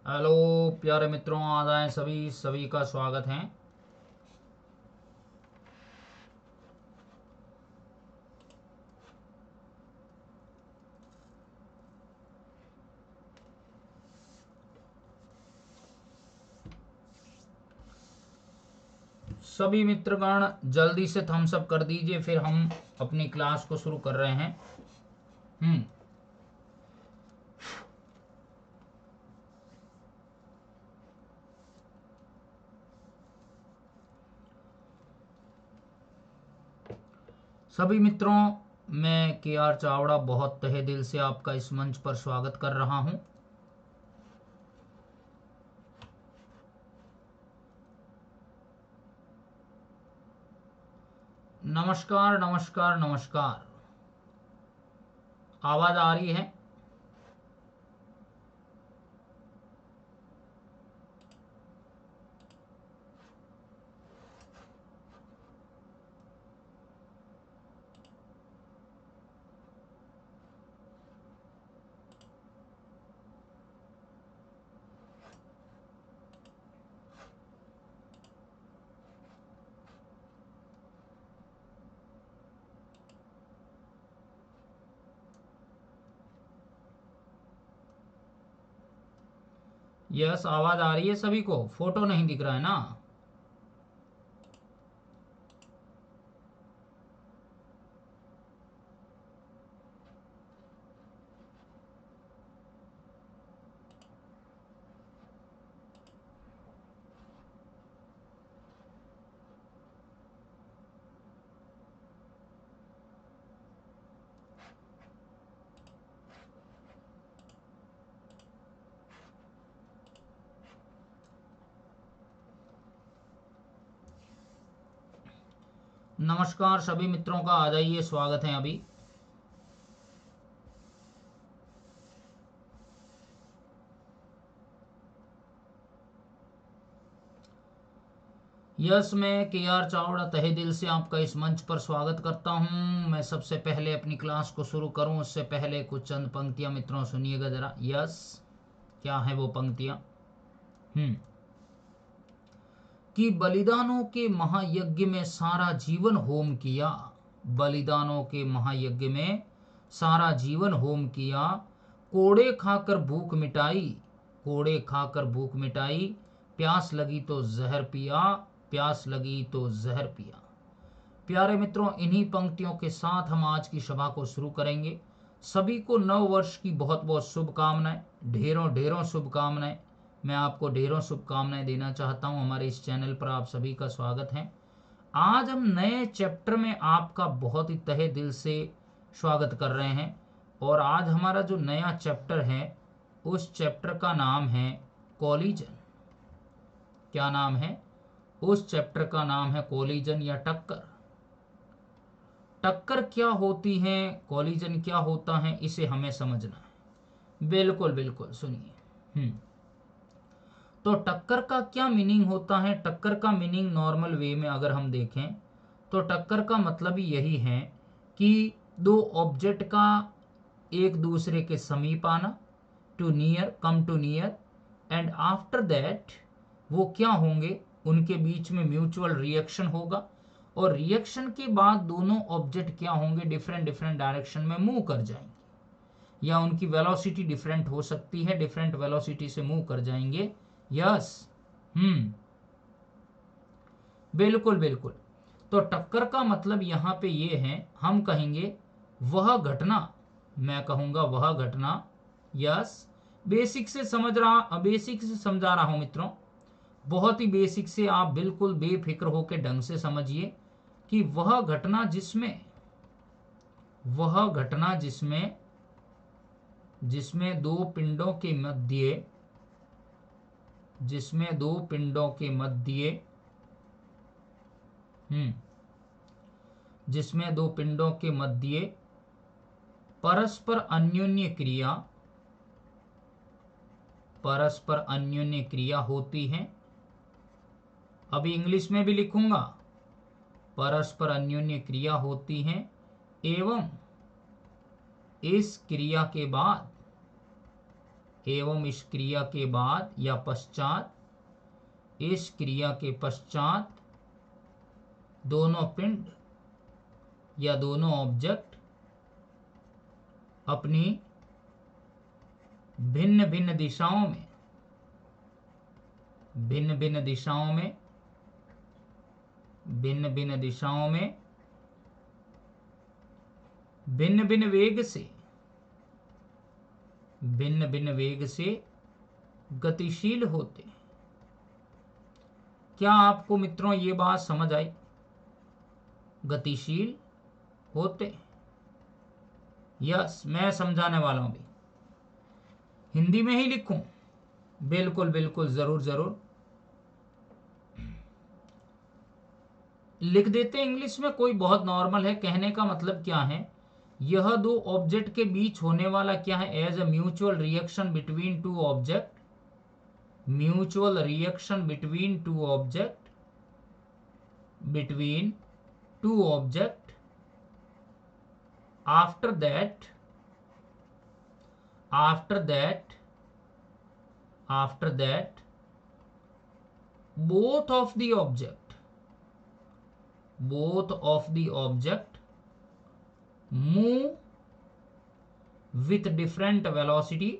Hello प्यारे मित्रों, आज आए सभी सभी का स्वागत है। सभी मित्रगण जल्दी से थम्स अप कर दीजिए, फिर हम अपनी क्लास को शुरू कर रहे हैं। हम्म सभी मित्रों, मैं के आर चावड़ा बहुत तहे दिल से आपका इस मंच पर स्वागत कर रहा हूं। नमस्कार नमस्कार नमस्कार। आवाज आ रही है? यस, आवाज आ रही है सभी को? फोटो नहीं दिख रहा है ना? नमस्कार सभी मित्रों का, आ जाइए, स्वागत है अभी। यस, मैं के आर चावड़ा तहे दिल से आपका इस मंच पर स्वागत करता हूं। मैं सबसे पहले अपनी क्लास को शुरू करूं उससे पहले कुछ चंद पंक्तियां मित्रों सुनिएगा जरा। यस, क्या है वो पंक्तियां? हम्म कि बलिदानों के महायज्ञ में सारा जीवन होम किया। बलिदानों के महायज्ञ में सारा जीवन होम किया। कोड़े खाकर भूख मिटाई। कोड़े खाकर भूख मिटाई। प्यास लगी तो जहर पिया। प्यास लगी तो जहर पिया। प्यारे मित्रों, इन्हीं पंक्तियों के साथ हम आज की सभा को शुरू करेंगे। सभी को नव वर्ष की बहुत बहुत शुभकामनाएं, ढेरों ढेरों शुभकामनाएं। मैं आपको ढेरों शुभकामनाएं देना चाहता हूं। हमारे इस चैनल पर आप सभी का स्वागत है। आज हम नए चैप्टर में आपका बहुत ही तहे दिल से स्वागत कर रहे हैं। और आज हमारा जो नया चैप्टर है, उस चैप्टर का नाम है कोलिजन। क्या नाम है? उस चैप्टर का नाम है कोलिजन या टक्कर। टक्कर क्या होती है, कोलिजन क्या होता है, इसे हमें समझना है। बिल्कुल बिल्कुल, सुनिए। तो टक्कर का क्या मीनिंग होता है? टक्कर का मीनिंग नॉर्मल वे में अगर हम देखें तो टक्कर का मतलब ही यही है कि दो ऑब्जेक्ट का एक दूसरे के समीप आना, to near, come to near, and after that वो क्या होंगे, उनके बीच में म्यूचुअल रिएक्शन होगा। और रिएक्शन के बाद दोनों ऑब्जेक्ट क्या होंगे, डिफरेंट डिफरेंट डायरेक्शन में मूव कर जाएंगे, या उनकी वेलोसिटी डिफरेंट हो सकती है, डिफरेंट वेलोसिटी से मूव कर जाएंगे। यस। हम्म बिल्कुल बिल्कुल। तो टक्कर का मतलब यहाँ पे ये है, हम कहेंगे वह घटना, मैं कहूंगा वह घटना। यस। बेसिक से समझा रहा हूं मित्रों। बहुत ही बेसिक से, आप बिल्कुल बेफिक्र होकर ढंग से समझिए कि वह घटना जिसमें जिसमें दो पिंडों के मध्य जिसमें दो पिंडों के मध्य हम्म जिसमें दो पिंडों के मध्य परस्पर अन्योन्य क्रिया होती है। अभी इंग्लिश में भी लिखूंगा। परस्पर अन्योन्य क्रिया होती है एवं इस क्रिया के बाद एवं इस क्रिया के बाद या पश्चात, इस क्रिया के पश्चात दोनों पिंड या दोनों ऑब्जेक्ट अपनी भिन्न भिन्न दिशाओं में भिन्न भिन्न दिशाओं में भिन्न भिन्न दिशाओं में भिन्न भिन्न वेग से भिन्न भिन्न वेग से गतिशील होते। क्या आपको मित्रों ये बात समझ आई? गतिशील होते। यस, मैं समझाने वाला हूं भी। हिंदी में ही लिखूं? बिल्कुल बिल्कुल, जरूर जरूर लिख देते हैं इंग्लिश में, कोई बहुत नॉर्मल है। कहने का मतलब क्या है, यह दो ऑब्जेक्ट के बीच होने वाला क्या है, as a mutual reaction between two object, mutual reaction between two object, between two object, after that both of the object move with different velocity,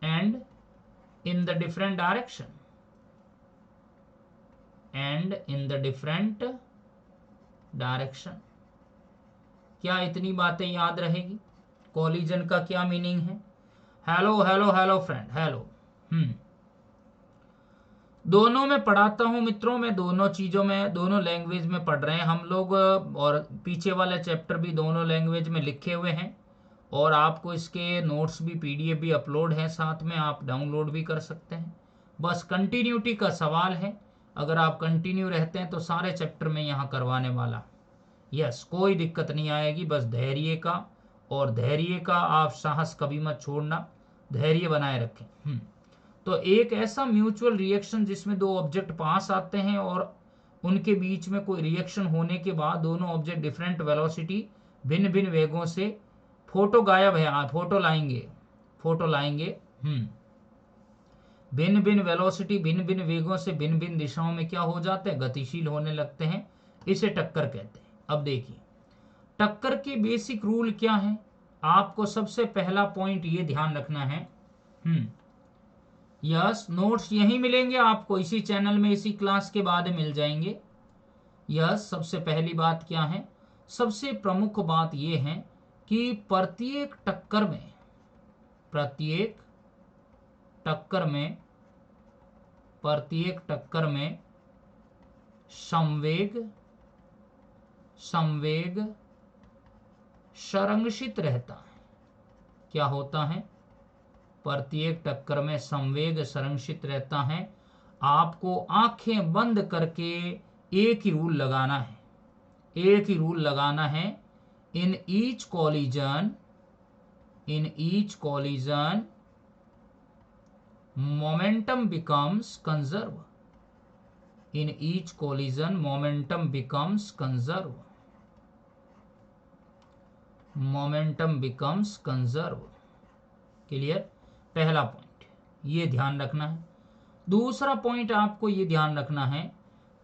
and in the different direction, क्या इतनी बातें याद रहेगी? कोलिजन का क्या meaning है? Hello hello hello friend, hello. दोनों में पढ़ाता हूं मित्रों, मैं दोनों चीजों में, दोनों लैंग्वेज में पढ़ रहे हैं हम लोग, और पीछे वाले चैप्टर भी दोनों लैंग्वेज में लिखे हुए हैं, और आपको इसके नोट्स भी, पीडीएफ भी अपलोड है, साथ में आप डाउनलोड भी कर सकते हैं। बस कंटिन्यूटी का सवाल है, अगर आप कंटिन्यू रहते हैं तो सारे चैप्टर में यहाँ करवाने वाला। यस, कोई दिक्कत नहीं आएगी, बस धैर्य का आप साहस कभी मत छोड़ना, धैर्य बनाए रखें। तो एक ऐसा म्यूचुअल रिएक्शन जिसमें दो ऑब्जेक्ट पास आते हैं और उनके बीच में कोई रिएक्शन होने के बाद दोनों ऑब्जेक्ट डिफरेंट वेलोसिटी, भिन्न भिन्न वेगों से, फोटो गायब है, फोटो लाएंगे भिन्न भिन्न वेलोसिटी, भिन्न भिन्न वेगों से भिन्न भिन्न दिशाओं में क्या हो जाते हैं, गतिशील होने लगते हैं। इसे टक्कर कहते हैं। अब देखिए, टक्कर के बेसिक रूल क्या है, आपको सबसे पहला पॉइंट ये ध्यान रखना है। यस, नोट्स यहीं मिलेंगे आपको, इसी चैनल में, इसी क्लास के बाद मिल जाएंगे। यस, सबसे पहली बात क्या है, सबसे प्रमुख बात यह है कि प्रत्येक टक्कर में संवेग संरक्षित रहता है। क्या होता है? प्रत्येक टक्कर में संवेग संरक्षित रहता है। आपको आंखें बंद करके एक ही रूल लगाना है, in each collision momentum becomes conserved. In each collision momentum becomes conserved. Clear? पहला पॉइंट ये ध्यान रखना है। दूसरा पॉइंट आपको ये ध्यान रखना है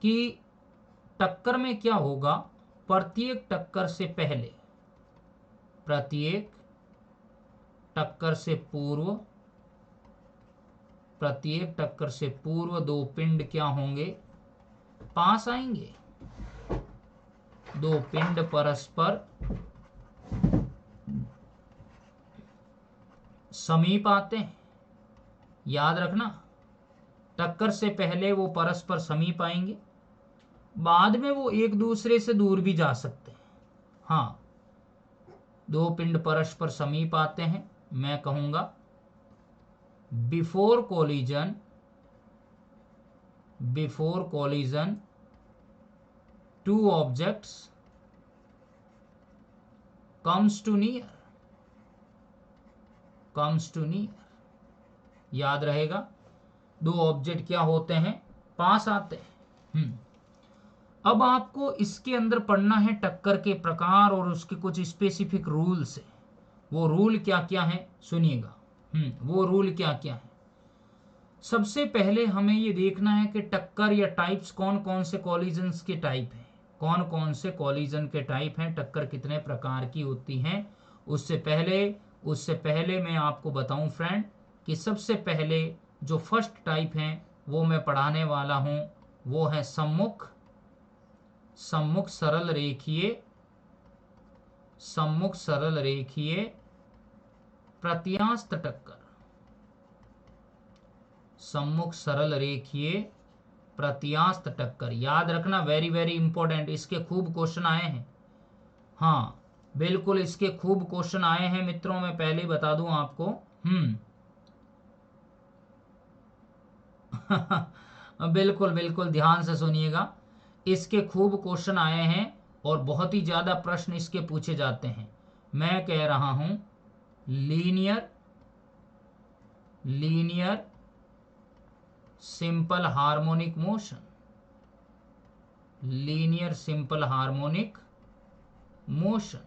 कि टक्कर में क्या होगा, प्रत्येक टक्कर से पूर्व दो पिंड क्या होंगे, पास आएंगे। दो पिंड परस्पर समीप आते हैं। याद रखना, टक्कर से पहले वो परस्पर समीप आएंगे, बाद में वो एक दूसरे से दूर भी जा सकते हैं। हाँ, दो पिंड परस्पर समीप आते हैं, मैं कहूंगा before collision two objects comes to near. याद रहेगा, दो ऑब्जेक्ट क्या होते हैं, पास आते हैं। अब आपको इसके अंदर पढ़ना है टक्कर के प्रकार और उसके कुछ स्पेसिफिक रूल्स है। वो रूल क्या क्या है सुनिएगा। वो रूल क्या क्या है। सबसे पहले हमें ये देखना है कि टक्कर या टाइप्स कौन कौन से कॉलिजन्स के टाइप हैं, कौन कौन से कॉलिजन के टाइप हैं, टक्कर कितने प्रकार की होती हैं। उससे पहले मैं आपको बताऊं फ्रेंड कि सबसे पहले जो फर्स्ट टाइप है वो मैं पढ़ाने वाला हूं, वो है सम्मुख सरल रेखीय प्रत्यास्थ टक्कर। सम्मुख सरल रेखीय प्रत्यास्थ टक्कर, याद रखना, वेरी वेरी इंपॉर्टेंट। इसके खूब क्वेश्चन आए हैं। हाँ बिल्कुल, इसके खूब क्वेश्चन आए हैं मित्रों, मैं पहले ही बता दूं आपको। बिल्कुल बिल्कुल ध्यान से सुनिएगा। इसके खूब क्वेश्चन आए हैं और बहुत ही ज्यादा प्रश्न इसके पूछे जाते हैं। मैं कह रहा हूं linear simple harmonic motion, linear simple harmonic motion,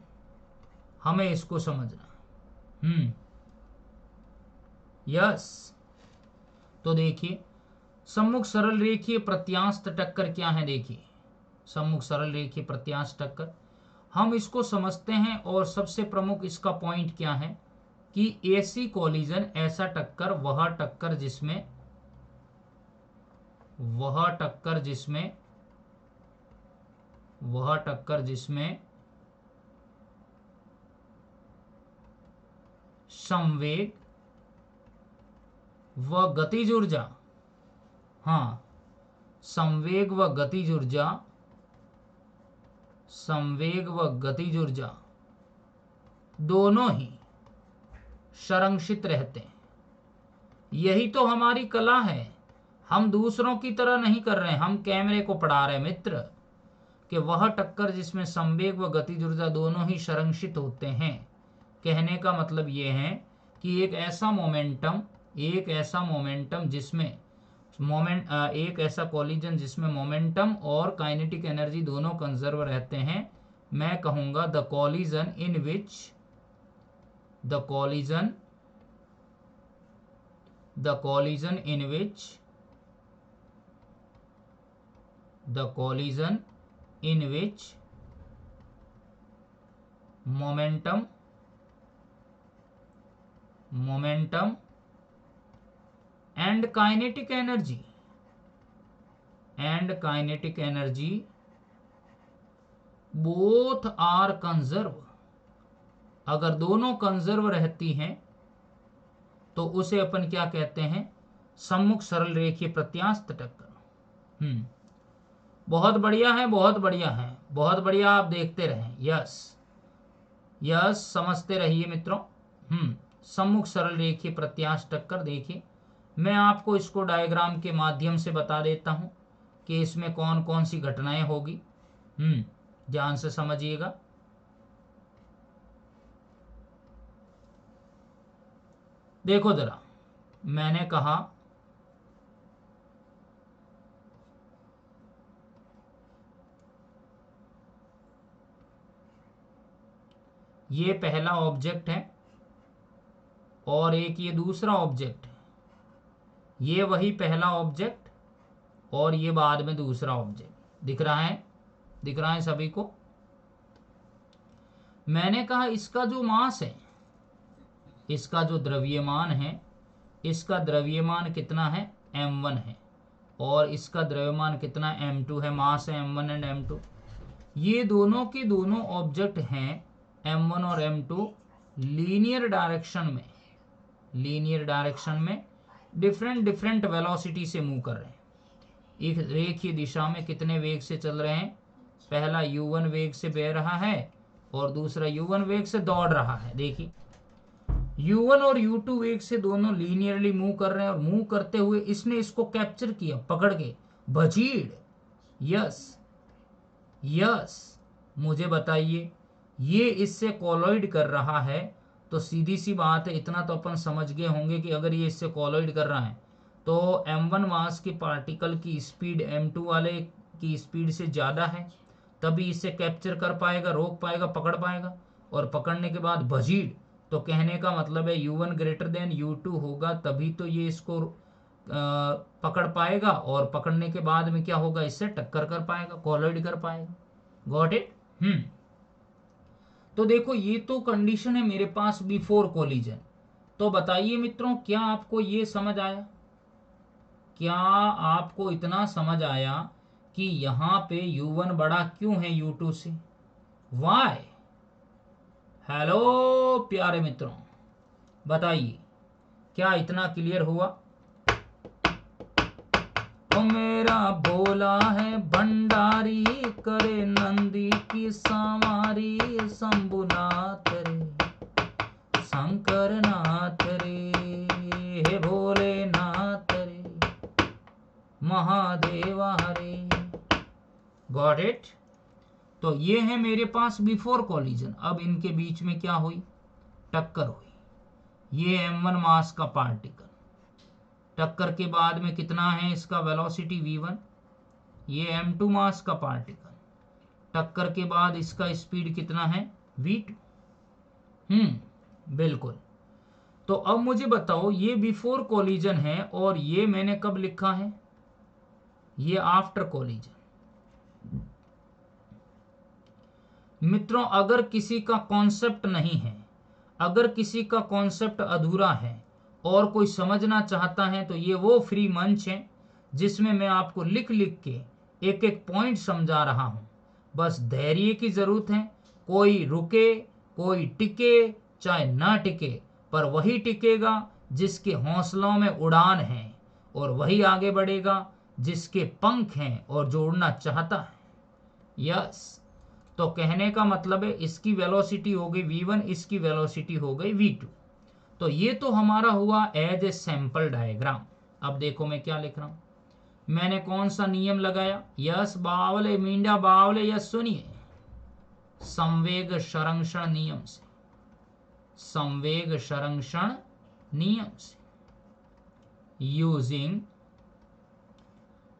हमें इसको समझना। यस, तो देखिए सम्मुख सरल रेखीय प्रत्यास्थ टक्कर क्या है। देखिए सम्मुख सरल रेखीय प्रत्यास्थ टक्कर हम इसको समझते हैं और सबसे प्रमुख इसका पॉइंट क्या है कि ऐसी कॉलिजन, ऐसा टक्कर, वह टक्कर जिसमें संवेग व गतिज ऊर्जा, संवेग व गतिज ऊर्जा दोनों ही संरक्षित रहते हैं। यही तो हमारी कला है। हम दूसरों की तरह नहीं कर रहे हैं, हम कैमरे को पढ़ा रहे हैं मित्र, कि वह टक्कर जिसमें संवेग व गतिज ऊर्जा दोनों ही संरक्षित होते हैं। कहने का मतलब यह है कि एक ऐसा मोमेंटम जिसमें एक ऐसा कॉलिजन जिसमें मोमेंटम और काइनेटिक एनर्जी दोनों कंजर्व रहते हैं, मैं कहूंगा the collision in which momentum and kinetic energy both are conserve। अगर दोनों कंजर्व रहती हैं तो उसे अपन क्या कहते हैं, सम्मुख सरल रेखीय प्रत्यास्थ टक्कर। बहुत बढ़िया है, बहुत बढ़िया है, बहुत बढ़िया, आप देखते रहें। यस समझते रहिए मित्रों। सम्मुख सरल रेखीय प्रत्यास्थ टक्कर, देखिए मैं आपको इसको डायग्राम के माध्यम से बता देता हूं कि इसमें कौन कौन सी घटनाएं होगी। ध्यान से समझिएगा। देखो जरा, मैंने कहा ये पहला ऑब्जेक्ट है और एक ये दूसरा ऑब्जेक्ट है। ये वही पहला ऑब्जेक्ट और ये बाद में दूसरा ऑब्जेक्ट। दिख रहा है सभी को। मैंने कहा इसका जो मास है, इसका जो द्रव्यमान है, इसका द्रव्यमान कितना है, m1 है, और इसका द्रव्यमान कितना, m2 है। मास है m1 एंड m2। ये दोनों के दोनों ऑब्जेक्ट हैं m1 और m2 लीनियर डायरेक्शन में डिफरेंट वेलोसिटी से मूव कर रहे हैं। एक रेखीय दिशा में कितने वेग से चल रहे हैं, पहला u1 वेग से बह रहा है और दूसरा u1 वेग से दौड़ रहा है। देखिए u1 और u2 वेग से दोनों लीनियरली मूव कर रहे हैं और मूव करते हुए इसने इसको कैप्चर किया, पकड़ के भजीड़। यस मुझे बताइए, ये इससे कोलॉइड कर रहा है तो सीधी सी बात है, इतना तो अपन समझ गए होंगे कि अगर ये इससे कोलॉइड कर रहा है तो m1 मास के पार्टिकल की स्पीड m2 वाले की स्पीड से ज़्यादा है तभी इसे कैप्चर कर पाएगा, रोक पाएगा, पकड़ पाएगा। और पकड़ने के बाद भजीड़, तो कहने का मतलब है u1 ग्रेटर देन u2 होगा तभी तो ये इसको पकड़ पाएगा, और पकड़ने के बाद में क्या होगा, इससे टक्कर कर पाएगा, कोलाइड कर पाएगा। Got it? तो देखो ये तो कंडीशन है मेरे पास बिफोर कोलिजन। तो बताइए मित्रों, क्या आपको ये समझ आया? क्या आपको इतना समझ आया कि यहां पे u1 बड़ा क्यों है u2 से? वाई? हेलो प्यारे मित्रों, बताइए, क्या इतना क्लियर हुआ? ओ मेरा भोला है भंडारी, करे नंदी की सवारी, शंभुनाथ रे शंकर नाथ रे, हे भोलेनाथ रे महादेवा हरे। Got it? तो ये है मेरे पास बिफोर कोलिजन। अब इनके बीच में क्या हुई? टक्कर हुई। ये m1 मास का पार्टिकल, टक्कर के बाद में कितना है इसका वेलोसिटी v1, ये m2 मास का पार्टिकल, टक्कर के बाद इसका स्पीड कितना है v2। बिल्कुल। तो अब मुझे बताओ, ये बिफोर कोलिजन है और ये मैंने कब लिखा है? ये आफ्टर कोलिजन। मित्रों, अगर किसी का कॉन्सेप्ट नहीं है, अगर किसी का कॉन्सेप्ट अधूरा है और कोई समझना चाहता है, तो ये वो फ्री मंच है जिसमें मैं आपको लिख लिख के एक एक पॉइंट समझा रहा हूं। बस धैर्य की जरूरत है। कोई रुके, कोई टिके, चाहे ना टिके, पर वही टिकेगा जिसके हौसलों में उड़ान है, और वही आगे बढ़ेगा जिसके पंख हैं और जो उड़ना चाहता है। यस। तो कहने का मतलब है इसकी वेलोसिटी हो गई v1, इसकी वेलोसिटी हो गई v2। तो ये तो हमारा हुआ एज ए सैंपल डायग्राम। अब देखो मैं क्या लिख रहा हूं। मैंने कौन सा नियम लगाया? यस बावले, मींडा बावले, यस सुनिए, संवेग संरक्षण नियम से, संवेग संरक्षण नियम से, यूजिंग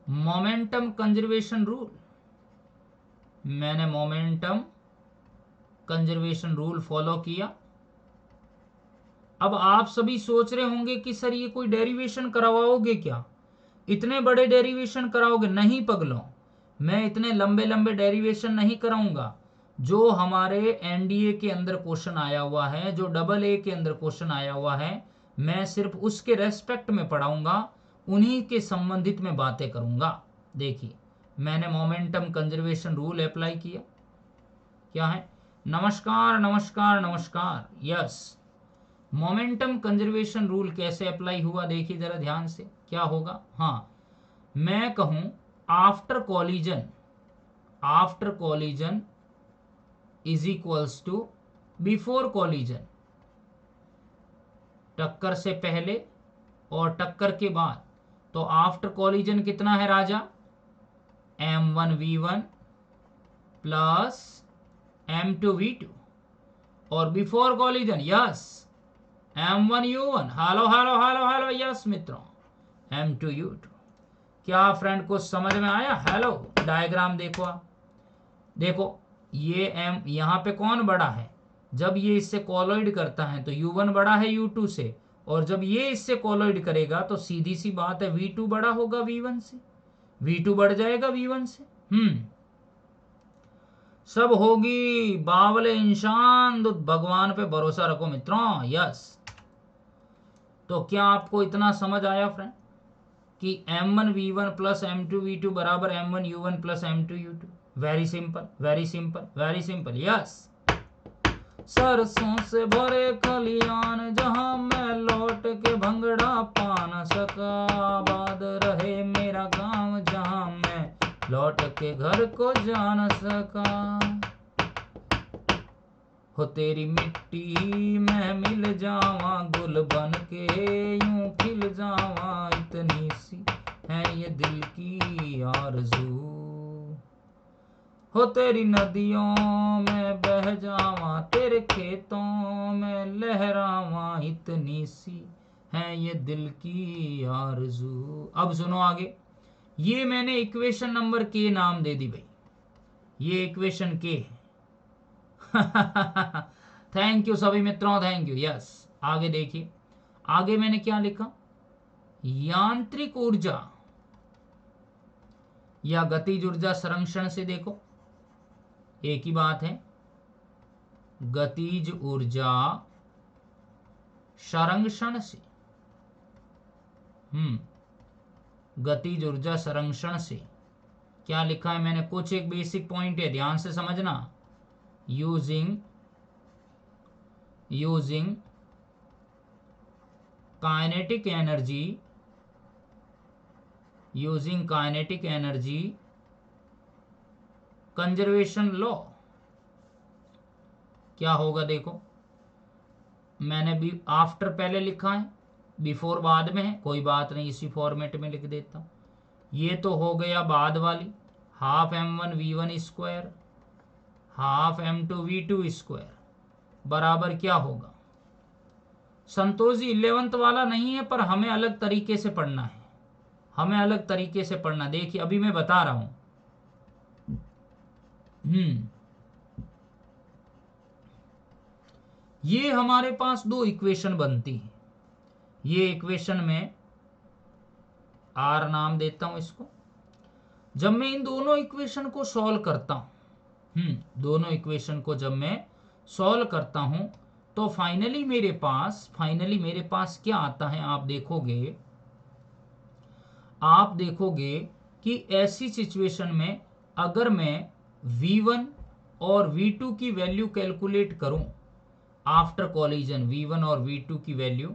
मोमेंटम कंजर्वेशन रूल। मैंने मोमेंटम कंजर्वेशन रूल फॉलो किया। अब आप सभी सोच रहे होंगे कि सर ये कोई डेरिवेशन करवाओगे क्या? इतने बड़े डेरिवेशन कराओगे? नहीं पगलों, मैं इतने लंबे लंबे डेरिवेशन नहीं कराऊंगा। जो हमारे एनडीए के अंदर क्वेश्चन आया हुआ है, जो डबल ए के अंदर क्वेश्चन आया हुआ है, मैं सिर्फ उसके रेस्पेक्ट में पढ़ाऊंगा, उन्हीं के संबंधित में बातें करूंगा। देखिए, मैंने मोमेंटम कंजर्वेशन रूल अप्लाई किया। क्या है? नमस्कार नमस्कार नमस्कार। यस, मोमेंटम कंजर्वेशन रूल कैसे अप्लाई हुआ देखिए जरा ध्यान से। क्या होगा? हाँ, मैं कहूं after collision, after collision is equals to before collision. टक्कर से पहले और टक्कर के बाद। तो आफ्टर कोलिजन कितना है राजा? m1v1 plus m2v2। और before collision yes m1u1। Hello hello hello hello. Yes मित्रों, m2u2। क्या फ्रेंड को समझ में आया? हेलो। डायग्राम देखो आप, देखो ये m यहां पे कौन बड़ा है? जब ये इससे कोलॉइड करता है तो u1 बड़ा है u2 से, और जब ये इससे कोलॉइड करेगा तो सीधी सी बात है v2 बड़ा होगा v1 से, v2 बढ़ जाएगा v1 से। सब होगी बावले इंसान, तो भगवान पे भरोसा रखो मित्रों। यस। तो क्या आपको इतना समझ आया फ्रेंड कि m1v1 प्लस m2v2 बराबर m1u1 plus m2u2? Very simple, very simple, very simple. Yes. सरसों से भरे खलियान, जहां मैं लौट के भंगड़ा पा न सका, आबाद रहे मेरा गांव, जहां मैं लौट के घर को जा न सका। हो तेरी मिट्टी में मिल जावा, गुल बन के यूं खिल जावा, इतनी सी है ये दिल की आरज़ू। हो तेरी नदियों में बह जावा, तेरे खेतों में लहरावा, इतनी सी है ये दिल की आरज़ू। अब सुनो आगे। ये मैंने इक्वेशन नंबर के नाम दे दी भाई, ये इक्वेशन के है। थैंक यू सभी मित्रों, थैंक यू। यस, आगे देखिए, आगे मैंने क्या लिखा, यांत्रिक ऊर्जा या गतिज ऊर्जा संरक्षण से, देखो एक ही बात है, गतिज ऊर्जा संरक्षण से, गतिज ऊर्जा संरक्षण से क्या लिखा है मैंने, कुछ एक बेसिक पॉइंट है, ध्यान से समझना। Using kinetic energy, using kinetic energy conservation law. क्या होगा देखो, मैंने भी आफ्टर पहले लिखा है, बिफोर बाद में है, कोई बात नहीं, इसी फॉर्मेट में लिख देता हूं। ये तो हो गया बाद वाली, half m1v1 square half m2v2 square बराबर क्या होगा। संतोष जी 11th वाला नहीं है, पर हमें अलग तरीके से पढ़ना है, हमें अलग तरीके से पढ़ना। देखिए अभी मैं बता रहा हूं, ये हमारे पास दो इक्वेशन बनती है, ये इक्वेशन में आर नाम देता हूं इसको। जब मैं इन दोनों इक्वेशन को सॉल्व करता हूं, दोनों इक्वेशन को जब मैं सॉल्व करता हूं, तो फाइनली मेरे पास क्या आता है, आप देखोगे कि ऐसी सिचुएशन में अगर मैं V1 और V2 की वैल्यू कैलकुलेट करूं आफ्टर कॉलिजन, V1 और V2 की वैल्यू,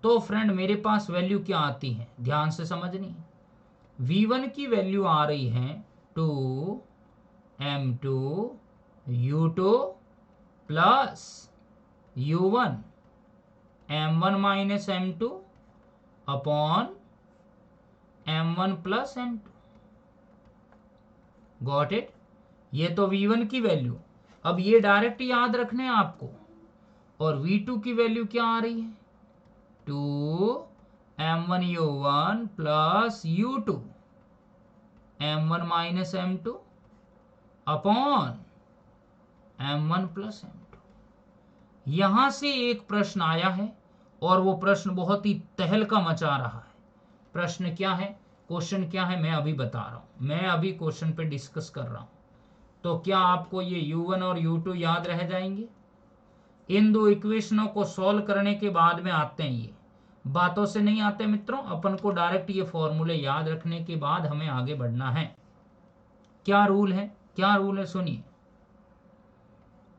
तो फ्रेंड मेरे पास वैल्यू क्या आती है, ध्यान से समझनी। V1 की वैल्यू आ रही है 2m2u2 plus u1 m1 minus m2 upon m1 plus m2। Got it. ये तो V1 की वैल्यू, अब ये डायरेक्ट याद रखने हैं आपको। और V2 की वैल्यू क्या आ रही है, 2m1u1 plus u2 m1 minus m2 upon m1 plus m2। यहां से एक प्रश्न आया है, और वो प्रश्न बहुत ही तहलका मचा रहा है। प्रश्न क्या है, क्वेश्चन क्या है, मैं अभी बता रहा हूं, मैं अभी क्वेश्चन पे डिस्कस कर रहा हूं। तो क्या आपको ये u1 और u2 याद रह जाएंगे। इन दो इक्वेशनों को सॉल्व करने के बाद में आते हैं, ये बातों से नहीं आते मित्रों, अपन को डायरेक्ट ये फॉर्मूले याद रखने के बाद हमें आगे बढ़ना है। क्या रूल है, क्या रूल है, सुनिए।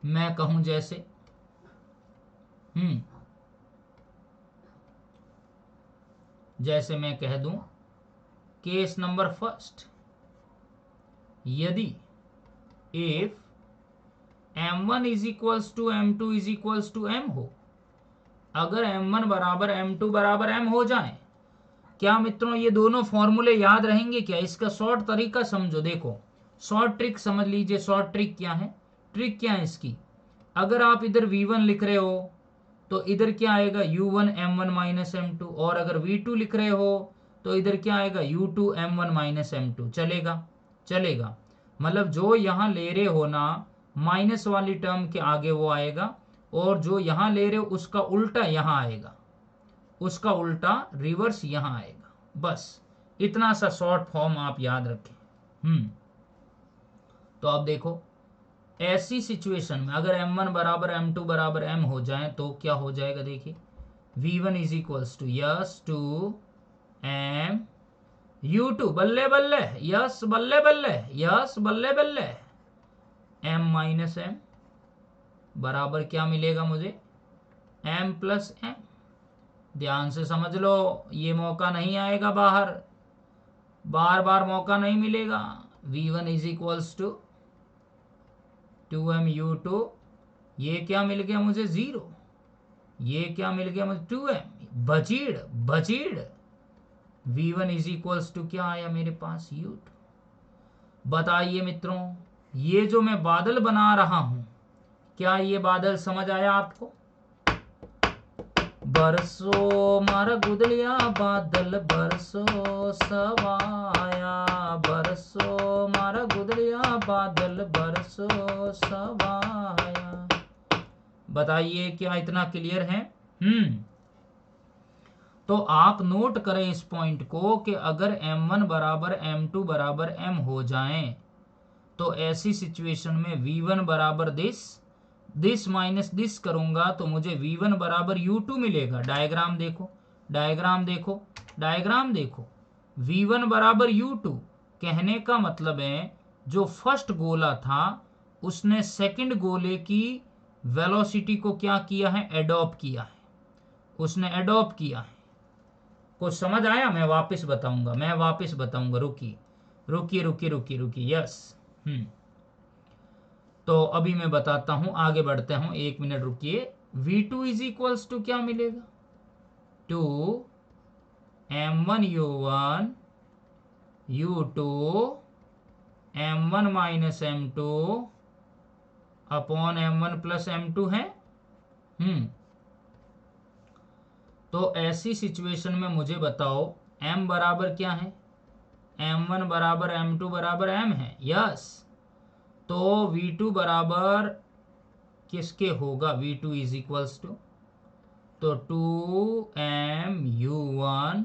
मैं कहूं जैसे, जैसे मैं कह दूं, केस नंबर फर्स्ट, यदि if m1 is equals to m2 is equals to m हो, अगर m1 बराबर m2 बराबर m हो जाए, क्या मित्रों ये दोनों फॉर्मूले याद रहेंगे क्या। इसका शॉर्ट तरीका समझो, देखो शॉर्ट ट्रिक समझ लीजिए। शॉर्ट ट्रिक क्या है, ट्रिक क्या है इसकी, अगर आप इधर v1 लिख रहे हो तो इधर क्या आएगा u1 m1 माइनस m2, और अगर v2 लिख रहे हो तो इधर क्या आएगा u2 m1 माइनस m2। चलेगा, चलेगा, मतलब जो यहां ले रहे हो ना माइनस वाली टर्म के आगे वो आएगा, और जो यहां ले रहे हो उसका उल्टा यहां आएगा, उसका उल्टा रिवर्स यहां आएगा। बस इतना सा शॉर्ट फॉर्म आप याद रखें। तो अब देखो, ऐसी सिचुएशन में अगर m1 बराबर m2 बराबर m हो जाए तो क्या हो जाएगा, देखिए v1 is equals to yes two m u2 बल्ले बल्ले यस बल्ले बल्ले यस बल्ले बल्ले m माइनस m बराबर क्या मिलेगा मुझे, m प्लस m। ध्यान से समझ लो, ये मौका नहीं आएगा बाहर, बार बार मौका नहीं मिलेगा। v1 is equals to 2mu2, ये क्या मिल गया मुझे 0, ये क्या मिल गया मुझे 2m, बचीड़ बचीड़। v1 इज इक्वल्स टू क्या आया मेरे पास u2। बताइए मित्रों, ये जो मैं बादल बना रहा हूं, क्या ये बादल समझ आया आपको। बरसो मारा गुदलिया बादल बरसो सवाया, बरसो मारा गुदलिया बादल बरसो सवाया। बताइए क्या इतना क्लियर है? तो आप नोट करें इस पॉइंट को कि अगर m1 बराबर m2 बराबर m हो जाएं तो ऐसी सिचुएशन में v1 बराबर दिस माइनस दिस करूंगा तो मुझे v1 बराबर u2 मिलेगा। डायग्राम देखो, डायग्राम देखो, डायग्राम देखो, v1 बराबर u2। कहने का मतलब है जो फर्स्ट गोला था उसने सेकंड गोले की वेलोसिटी को क्या किया है? एडॉप्ट किया है, उसने एडॉप्ट किया है। कुछ समझ आया? मैं वापस बताऊंगा, मैं वापस बताऊंगा, रुकिए रुकिए रुकिए रुकिए रुकिए, यस। तो अभी मैं बताता हूं, आगे बढ़ते हूं, 1 मिनट रुकिए। v2 इज इक्वल्स टू क्या मिलेगा? 2 m1 u1 u2 m1 minus m2 upon m1 plus m2 है। तो ऐसी सिचुएशन में मुझे बताओ m बराबर क्या है? m1 बराबर m2 बराबर m है, यस। तो v2 बराबर किसके होगा? v2 इज इक्वल्स टू, तो 2m u1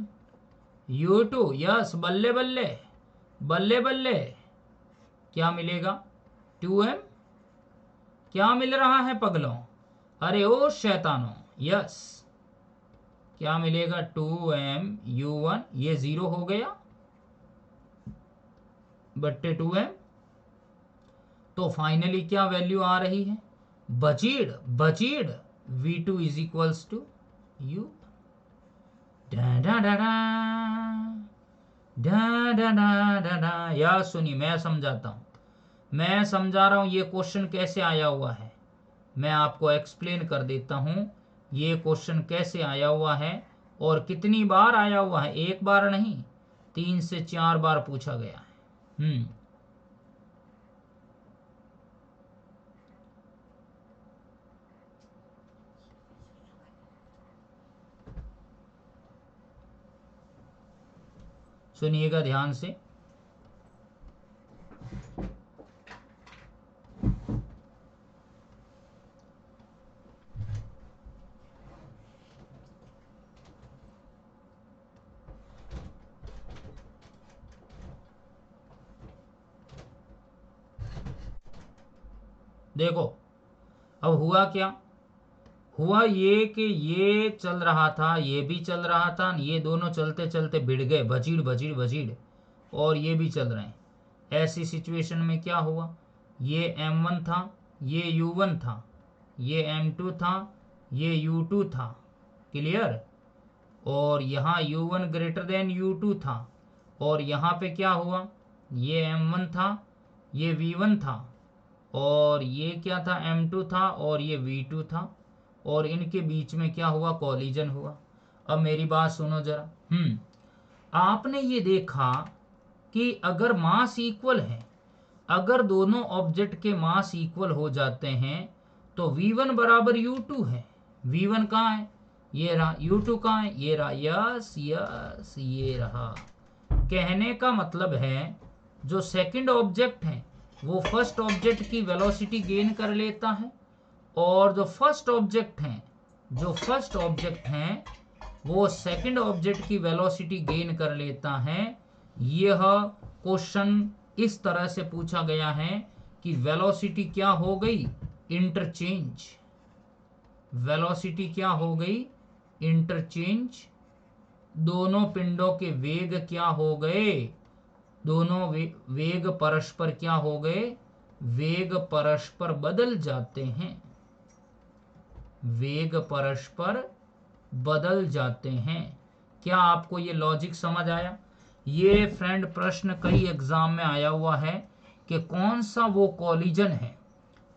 u2, यस। बल्ले बल्ले बल्ले बल्ले, क्या मिलेगा? 2m। क्या मिल रहा है पगलों? अरे ओ शैतानों, यस। क्या मिलेगा? 2m u1, ये 0 हो गया बट्टे 2m। तो फाइनली क्या वैल्यू आ रही है? बचीड़ बचीड़ v2 is equals to u। या सुनिए, मैं समझाता हूं, मैं समझा रहा हूं ये क्वेश्चन कैसे आया हुआ है। मैं आपको एक्सप्लेन कर देता हूं ये क्वेश्चन कैसे आया हुआ है और कितनी बार आया हुआ है। एक बार नहीं, 3 से 4 बार पूछा गया है। सुनिएगा ध्यान से। देखो अब हुआ क्या? हुआ ये कि ये चल रहा था, ये भी चल रहा था, ये दोनों चलते चलते भिड़ गए, भजीड़ भजीड़ भजीड़, और ये भी चल रहे हैं। ऐसी सिचुएशन में क्या हुआ? ये m1 था, ये u1 था, ये m2 था, ये u2 था, क्लियर। और यहाँ u1 ग्रेटर देन u2 था, और यहाँ पे क्या हुआ? ये m1 था, ये v1 था, और ये क्या था? m2 था, और ये v2 था, और इनके बीच में क्या हुआ? कॉलिजन हुआ। अब मेरी बात सुनो जरा। आपने ये देखा कि अगर मास इक्वल है, अगर दोनों ऑब्जेक्ट के मास इक्वल हो जाते हैं तो v1 बराबर u2 है। v1 कहाँ है? ये रहा। u2 कहाँ है? ये रहा। यस यस, ये रहा। कहने का मतलब है जो सेकंड ऑब्जेक्ट है वो फर्स्ट ऑब्जेक्ट की वेलोसिटी गेन कर लेता है, और जो फर्स्ट ऑब्जेक्ट हैं वो सेकंड ऑब्जेक्ट की वेलोसिटी गेन कर लेता है। यह क्वेश्चन इस तरह से पूछा गया है कि वेलोसिटी क्या हो गई? इंटरचेंज। वेलोसिटी क्या हो गई? इंटरचेंज। दोनों पिंडों के वेग क्या हो गए? दोनों वेग परस्पर क्या हो गए? वेग परस्पर बदल जाते हैं, वेग परस्पर बदल जाते हैं। क्या आपको ये लॉजिक समझ आया? ये फ्रेंड प्रश्न कई एग्जाम में आया हुआ है कि कौन सा वो कॉलिजन है,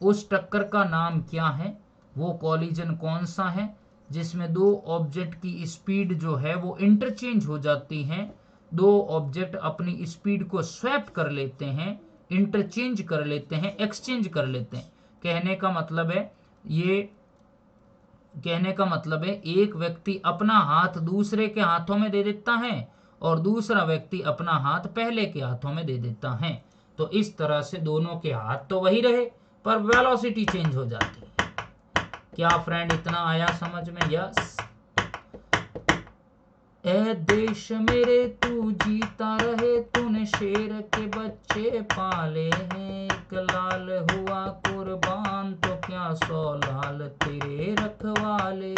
उस टक्कर का नाम क्या है, वो कॉलिजन कौन सा है जिसमें दो ऑब्जेक्ट की स्पीड जो है वो इंटरचेंज हो जाती है, दो ऑब्जेक्ट अपनी स्पीड को स्वैप कर लेते हैं, इंटरचेंज कर लेते हैं, एक्सचेंज कर लेते हैं। कहने का मतलब है ये कहने का मतलब है एक व्यक्ति अपना हाथ दूसरे के हाथों में दे देता है और दूसरा व्यक्ति अपना हाथ पहले के हाथों में दे देता है। तो इस तरह से दोनों के हाथ तो वही रहे पर वेलोसिटी चेंज हो जाती है। क्या फ्रेंड इतना आया समझ में? यस। ए देश मेरे तू जीता रहे, तूने शेर के बच्चे पाले हैं, एक लाल हुआ कुर्बान तो क्या 100 लाल तेरे रखवाले।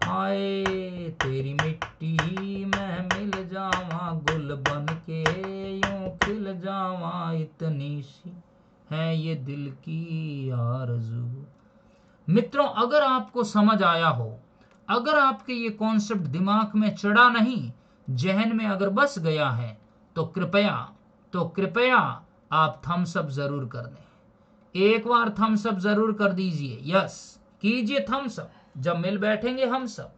हाय तेरी मिट्टी में मिल जावा, गुल बन के यूं खिल जावा, इतनी सी है ये दिल की आरज़ू। मित्रों, अगर आपको समझ आया हो, अगर आपके ये कॉन्सेप्ट दिमाग में चढ़ा नहीं, जहन में अगर बस गया है, तो कृपया आप थम्स अप जरूर कर दें। एक बार थम्स अप जरूर कर दीजिए। यस, कीजिए थम्स अप जब मिल बैठेंगे हम सब।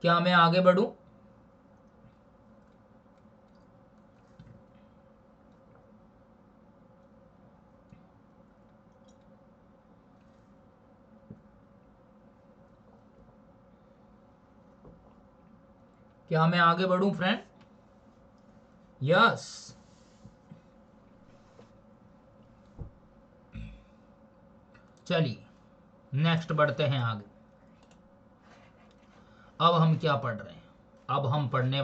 क्या मैं आगे बढ़ूं? क्या मैं आगे बढ़ूं फ्रेंड? यस। चलिए नेक्स्ट बढ़ते हैं आगे। अब हम क्या पढ़ रहे हैं? अब हम पढ़ने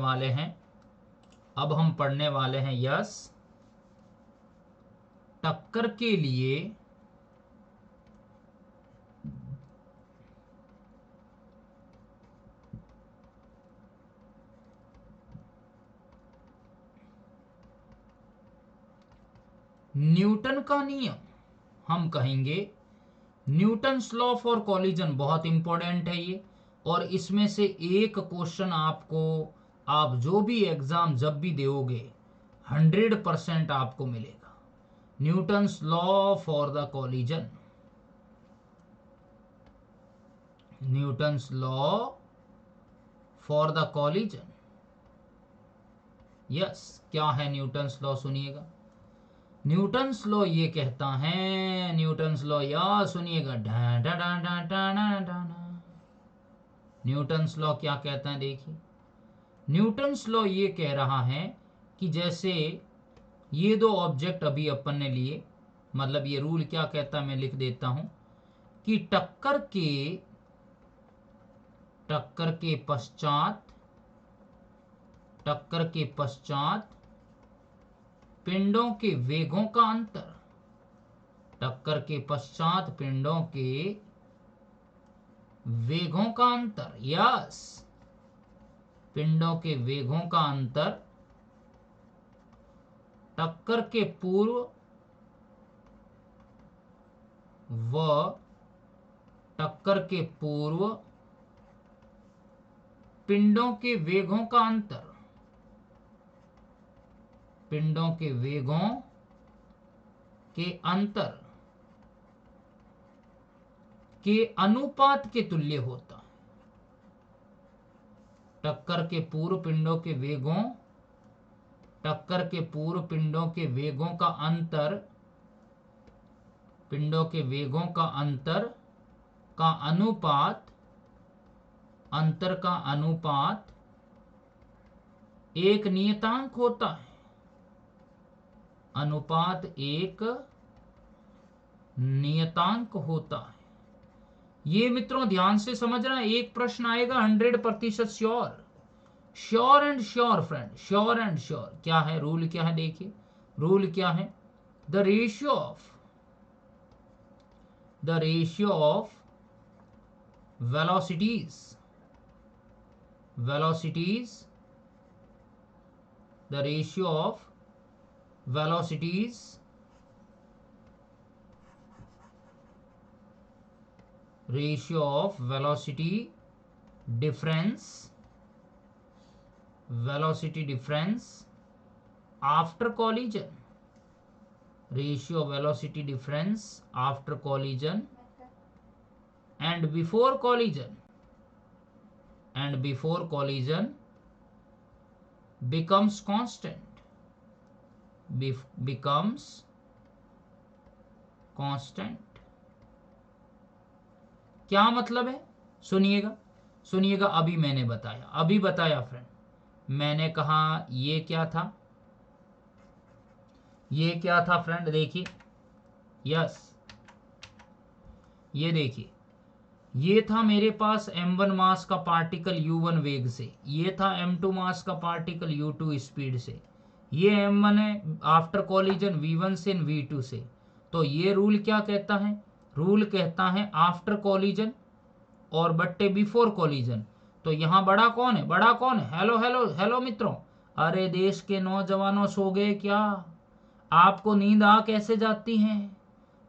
वाले हैं यस, टक्कर के लिए न्यूटन का नियम। हम कहेंगे न्यूटन्स लॉ फॉर कॉलिजन। बहुत इंपॉर्टेंट है ये, और इसमें से एक क्वेश्चन आपको, आप जो भी एग्जाम जब भी दोगे 100% आपको मिलेगा। Newton's law for the collision, Newton's law for the collision. Yes, क्या है न्यूटन्स लॉ? सुनिएगा। न्यूटन्स लॉ ये कहता है, न्यूटन्स लॉ या सुनिएगा, न्यूटन्स लॉ क्या कहता है देखिए। न्यूटन्स लॉ ये कह रहा है कि जैसे ये दो ऑब्जेक्ट अभी अपन ने लिए, मतलब ये रूल क्या कहता है मैं लिख देता हूं कि टक्कर के पश्चात पिंडों के वेगों का अंतर, टक्कर के पश्चात पिंडों के वेगों का अंतर, यस, पिंडों के वेगों का अंतर टक्कर के पूर्व व टक्कर के पूर्व पिंडों के वेगों का अंतर, पिंडों के वेगों के अंतर के अनुपात के तुल्य होता है। टक्कर के पूर्व पिंडों के वेगों, टक्कर के पूर्व पिंडों के वेगों का अंतर, पिंडों के वेगों का अंतर का अनुपात, अंतर का अनुपात एक नियतांक होता है। अनुपात एक नियतांक होता है। ये मित्रों ध्यान से समझना, एक प्रश्न आएगा 100% sure, sure and sure friend, sure and sure. क्या है रूल? क्या है देखिए, रूल क्या है? The ratio of velocities, the ratio of velocities velocity difference after collision, ratio of velocity difference after collision and before collision, and before collision becomes constant, becomes constant। क्या मतलब है? सुनिएगा सुनिएगा, अभी मैंने बताया, अभी बताया फ्रेंड। मैंने कहा ये क्या था, ये क्या था फ्रेंड, देखिए, यस, ये देखिए, ये था मेरे पास m1 मास का पार्टिकल u1 वेग से, ये था m2 मास का पार्टिकल u2 स्पीड से, ये m1 है आफ्टर कॉलिजन v1 से v2 से। तो ये रूल क्या कहता है? रूल कहता है आफ्टर कॉलिजन और बट्टे बिफोर कॉलिजन। तो यहाँ बड़ा कौन है? बड़ा कौन है? हेलो हेलो हेलो मित्रों, अरे देश के नौजवानों, सो गए क्या? आपको नींद आ कैसे जाती है?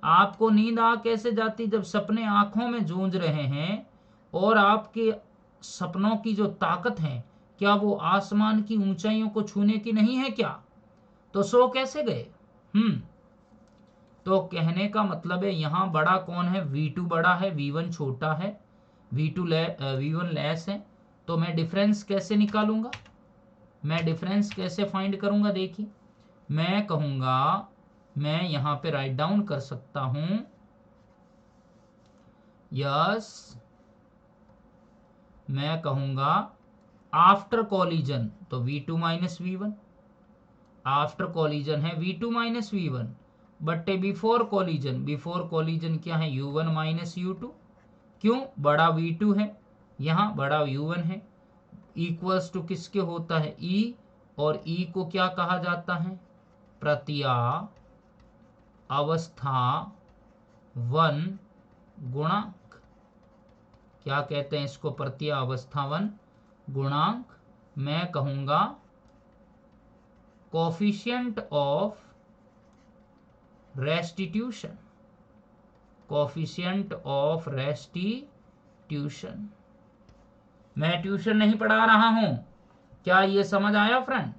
आपको नींद आ कैसे जाती जब सपने आंखों में जूझ रहे हैं और आपके सपनों की जो ताकत है, क्या वो आसमान की ऊंचाइयों को छूने की नहीं है क्या? तो सो कैसे गए? तो कहने का मतलब है यहाँ बड़ा कौन है? V2 बड़ा है, V1 छोटा है, V1 लेस है। तो मैं डिफरेंस कैसे निकालूंगा? मैं डिफरेंस कैसे फाइंड करूंगा? देखिए, मैं कहूंगा, मैं यहां पे राइट डाउन कर सकता हूं, यस, मैं कहूंगा आफ्टर कॉलिजन तो V2 minus V1, after collision है V2 माइनस V1, बट्टे बिफोर कॉलिजन, बिफोर कॉलिजन क्या है? U1 minus U2। क्यों? बड़ा V2 है, यहाँ बड़ा U1 है, इक्वल्स टू किसके होता है? E, और E को क्या कहा जाता है? प्रत्या अवस्था वन गुणांक। क्या कहते हैं इसको? प्रत्या अवस्था वन गुणांक। मैं कहूंगा coefficient of restitution, coefficient of restitution. मैं ट्यूशन नहीं पढ़ा रहा हूं, क्या ये समझ आया फ्रेंड?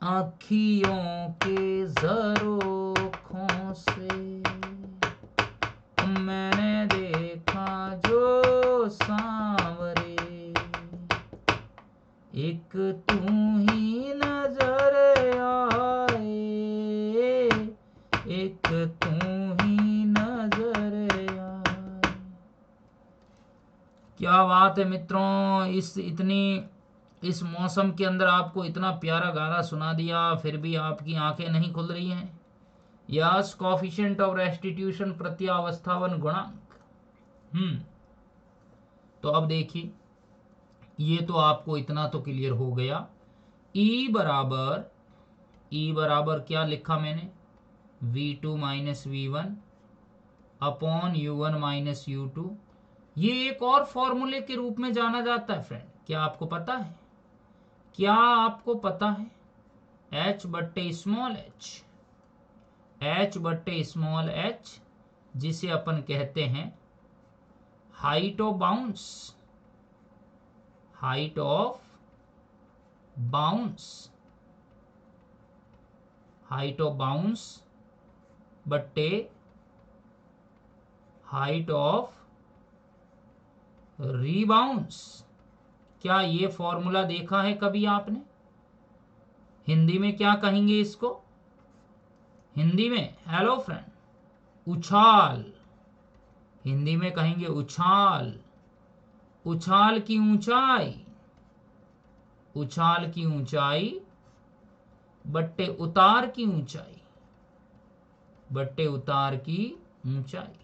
आँखियों के झरोखों से मैंने देखा जो सांवरे, एक तू ही नजर आए, एक तू ही नजर आए। क्या बात है मित्रों, इस मौसम के अंदर आपको इतना प्यारा गाना सुना दिया, फिर भी आपकी आंखें नहीं खुल रही हैं। यस, कोफिशिएंट ऑफ रेस्टिट्यूशन प्रत्यावस्थावन गुणांक। तो अब देखिए, ये तो आपको इतना तो क्लियर हो गया। E बराबर क्या लिखा मैंने? V2 minus V1 upon U1 minus U2। ये एक और फॉर्मूले के रूप में जाना जाता है फ्रेंड, क्या आपको पता है? क्या आपको पता है? H बट्टे स्मॉल h, H बट्टे स्मॉल h, जिसे अपन कहते हैं height of bounce, height of bounce, height of bounce बट्टे हाइट ऑफ रीबाउंस। क्या ये फॉर्मूला देखा है कभी आपने? हिंदी में क्या कहेंगे इसको? हिंदी में, हेलो फ्रेंड, उछाल। हिंदी में कहेंगे उछाल, उछाल की ऊंचाई, उछाल की ऊंचाई बट्टे उतार की ऊंचाई, बट्टे उतार की ऊंचाई।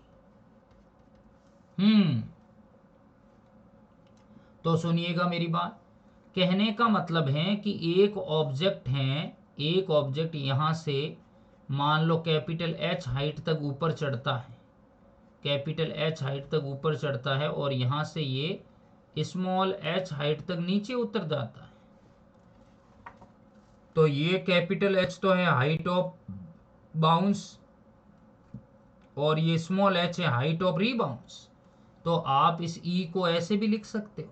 तो सुनिएगा मेरी बात, कहने का मतलब है कि एक ऑब्जेक्ट है, एक ऑब्जेक्ट यहां से मान लो कैपिटल H हाइट तक ऊपर चढ़ता है, कैपिटल H हाइट तक ऊपर चढ़ता है और यहां से ये स्मॉल h हाइट तक नीचे उतर जाता है। तो ये कैपिटल H तो है हाइट ऑफ बाउंस और ये स्मॉल h है हाइट ऑफ रीबाउंस। तो आप इस E को ऐसे भी लिख सकते हो,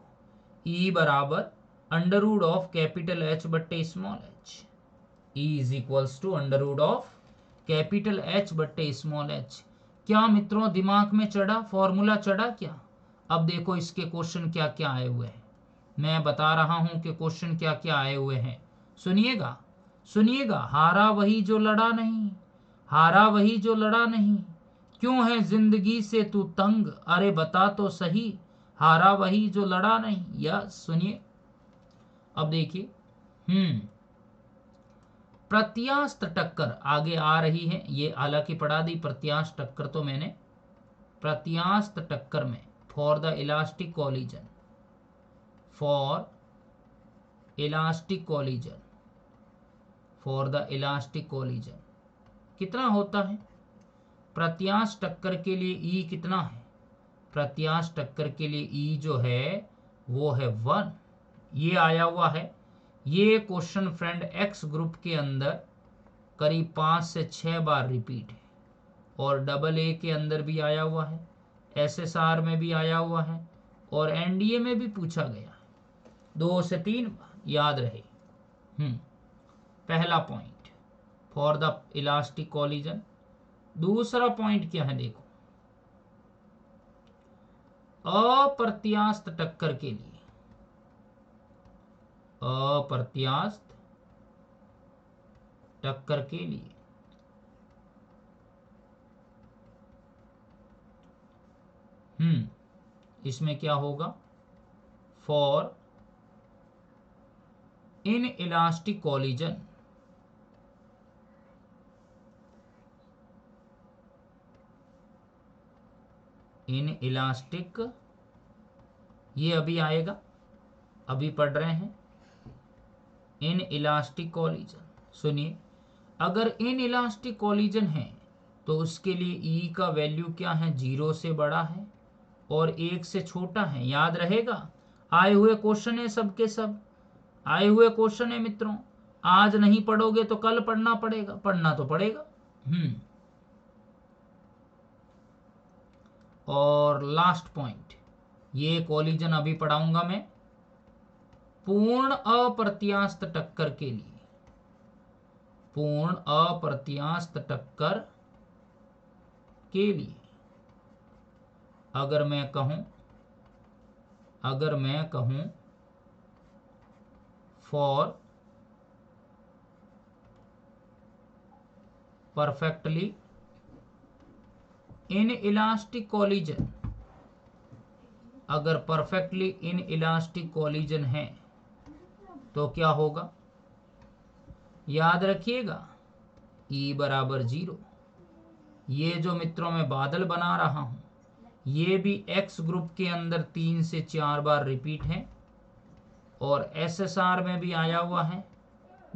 E बराबर under root of capital H बट्टे small h। E is equals to under root of capital H बट्टे स्मॉल h। क्या मित्रों दिमाग में चढ़ा, फॉर्मूला चढ़ा क्या? अब देखो इसके क्वेश्चन क्या क्या आए हुए हैं, मैं बता रहा हूं कि क्वेश्चन क्या क्या आए हुए हैं। सुनिएगा सुनिएगा। हारा वही जो लड़ा नहीं, हारा वही जो लड़ा नहीं, क्यों है जिंदगी से तू तंग, अरे बता तो सही, हारा वही जो लड़ा नहीं। या सुनिए, अब देखिए, प्रत्यास्थ टक्कर आगे आ रही है, ये हालांकि पढ़ा दी प्रत्यास्थ टक्कर तो मैंने। प्रत्यास्थ टक्कर में for the elastic collision, for elastic collision, for the elastic collision कितना होता है? प्रत्यास्थ टक्कर के लिए ई कितना है? प्रत्यास्थ टक्कर के लिए ई जो है वो है 1। ये आया हुआ है, ये क्वेश्चन फ्रेंड एक्स ग्रुप के अंदर करीब 5 से 6 बार रिपीट है, और डबल ए के अंदर भी आया हुआ है, एसएसआर में भी आया हुआ है, और एनडीए में भी पूछा गया है 2 से 3 बार, याद रहे। पहला point for the elastic collision. दूसरा पॉइंट क्या है देखो, अप्रत्यास्थ टक्कर के लिए, अप्रत्यास्थ टक्कर के लिए इसमें क्या होगा? For in elastic collision, in elastic, ये अभी आएगा, अभी पढ़ रहे हैं इन इलास्टिक कॉलिजन। सुनिए, अगर इन इलास्टिक कॉलिजन है तो उसके लिए ई का वैल्यू क्या है? 0 से बड़ा है और 1 से छोटा है, याद रहेगा। आए हुए क्वेश्चन है, सबके सब आए हुए क्वेश्चन है मित्रों। आज नहीं पढ़ोगे तो कल पढ़ना पड़ेगा, पढ़ना तो पड़ेगा। और लास्ट पॉइंट, ये कॉलिजन अभी पढ़ाऊंगा मैं पूर्ण अप्रत्यास्थ टक्कर के लिए, पूर्ण अप्रत्यास्थ टक्कर के लिए। अगर मैं कहूं for perfectly in elastic collision, अगर परफेक्टली इन इलास्टिक कॉलिजन है तो क्या होगा? याद रखिएगा, E बराबर 0। ये जो मित्रों मैं बादल बना रहा हूं, ये भी एक्स ग्रुप के अंदर 3 से 4 बार रिपीट है, और एसएसआर में भी आया हुआ है,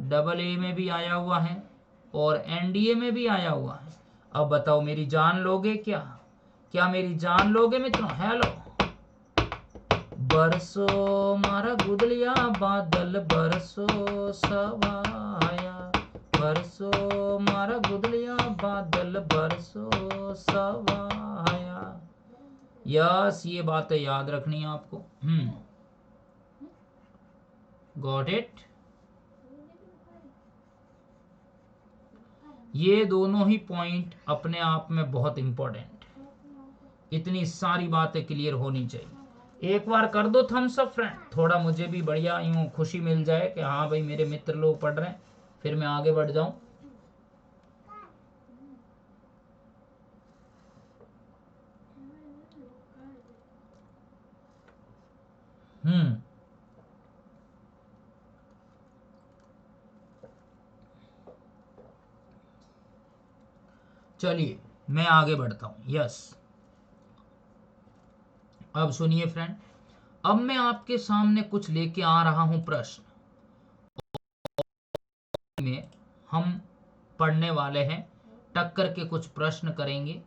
डबल ए में भी आया हुआ है, और एनडीए में भी आया हुआ है। अब बताओ मेरी जान लोगे क्या? क्या मेरी जान लोगे मित्रों? हेलो। बरसो मारा गुदलिया बादल, बरसो सवाया, बरसो मारा गुदलिया बादल, बरसो सवाया। यस, ये बातें याद रखनी है आपको। Got it? ये दोनों ही पॉइंट अपने आप में बहुत इंपॉर्टेंट है, इतनी सारी बातें क्लियर होनी चाहिए। एक बार कर दो थम्स अप फ्रेंड, थोड़ा मुझे भी बढ़िया यूं खुशी मिल जाए कि हाँ भाई मेरे मित्र लोग पढ़ रहे हैं, फिर मैं आगे बढ़ जाऊं। चलिए मैं आगे बढ़ता हूं। यस, अब सुनिए फ्रेंड, अब मैं आपके सामने कुछ लेके आ रहा हूं प्रश्न में हम पढ़ने वाले हैं, टक्कर के कुछ प्रश्न करेंगे,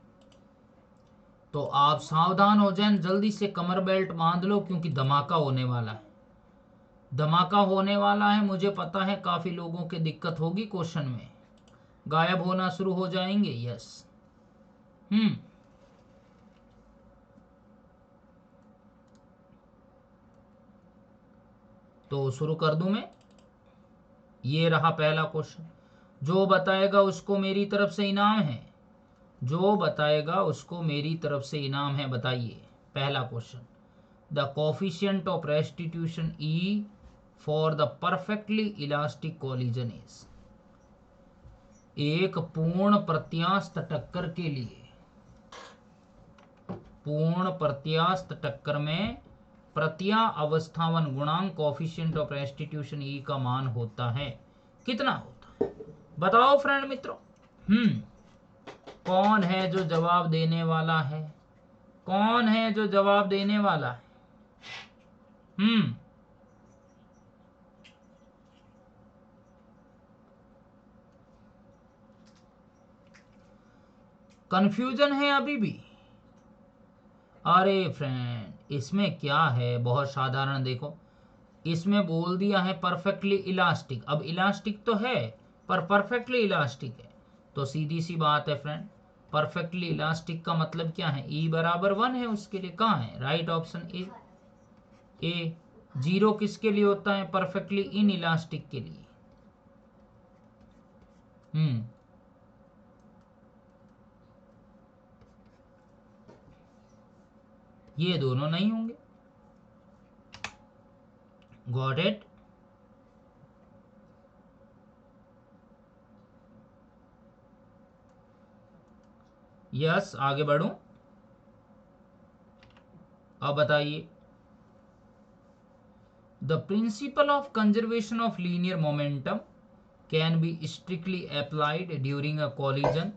तो आप सावधान हो जाएं, जल्दी से कमर बेल्ट बांध लो क्योंकि धमाका होने वाला है, धमाका होने वाला है। मुझे पता है काफी लोगों की दिक्कत होगी, क्वेश्चन में गायब होना शुरू हो जाएंगे। यस, तो शुरू कर दूं मैं। ये रहा पहला क्वेश्चन, जो बताएगा उसको मेरी तरफ से इनाम है, जो बताएगा उसको मेरी तरफ से इनाम है। बताइए पहला question, the coefficient of restitution E for the perfectly elastic collision is. एक पूर्ण प्रत्यास्थ टक्कर के लिए, पूर्ण प्रत्यास्थ टक्कर में प्रत्या अवस्थावन गुणांक कोफिशिएंट ऑफ रेस्टिट्यूशन ई का मान होता है, कितना होता है बताओ फ्रेंड मित्रों। कौन है जो जवाब देने वाला है? कौन है जो जवाब देने वाला है? कंफ्यूजन है अभी भी? अरे फ्रेंड इसमें क्या है, बहुत साधारण। देखो इसमें बोल दिया है परफेक्टली इलास्टिक। अब इलास्टिक तो है पर परफेक्टली इलास्टिक है, तो सीधी सी बात है फ्रेंड, परफेक्टली इलास्टिक का मतलब क्या है? ई बराबर 1 है उसके लिए। कहाँ है? Right option A. ए 0 किसके लिए होता है? परफेक्टली इन इलास्टिक के लिए। ये दोनों नहीं होंगे। Got it? यस, आगे बढ़ूं? अब बताइए, the principle of conservation of linear momentum can be strictly applied during a collision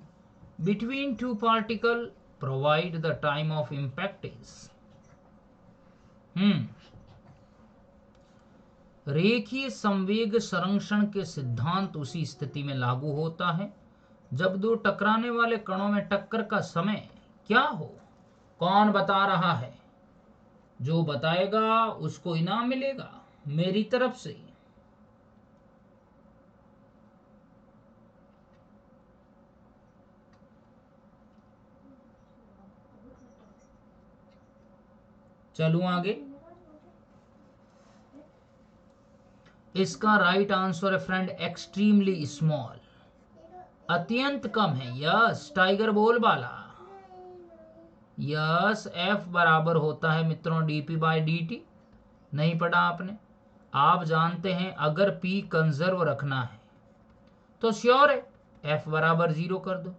between two particles provide the time of impact is। रेखीय संवेग संरक्षण के सिद्धांत उसी स्थिति में लागू होता है जब दो टकराने वाले कणों में टक्कर का समय क्या हो। कौन बता रहा है? जो बताएगा उसको इनाम मिलेगा मेरी तरफ से। चलूं आगे? इसका राइट आंसर है फ्रेंड एक्सट्रीमली स्मॉल, अत्यंत कम है। यस, टाइगर बोल वाला। यस, एफ बराबर होता है मित्रों dp बाय dt। नहीं पढ़ा आपने? आप जानते हैं अगर p कंजर्व रखना है तो श्योर है f बराबर 0 कर दो,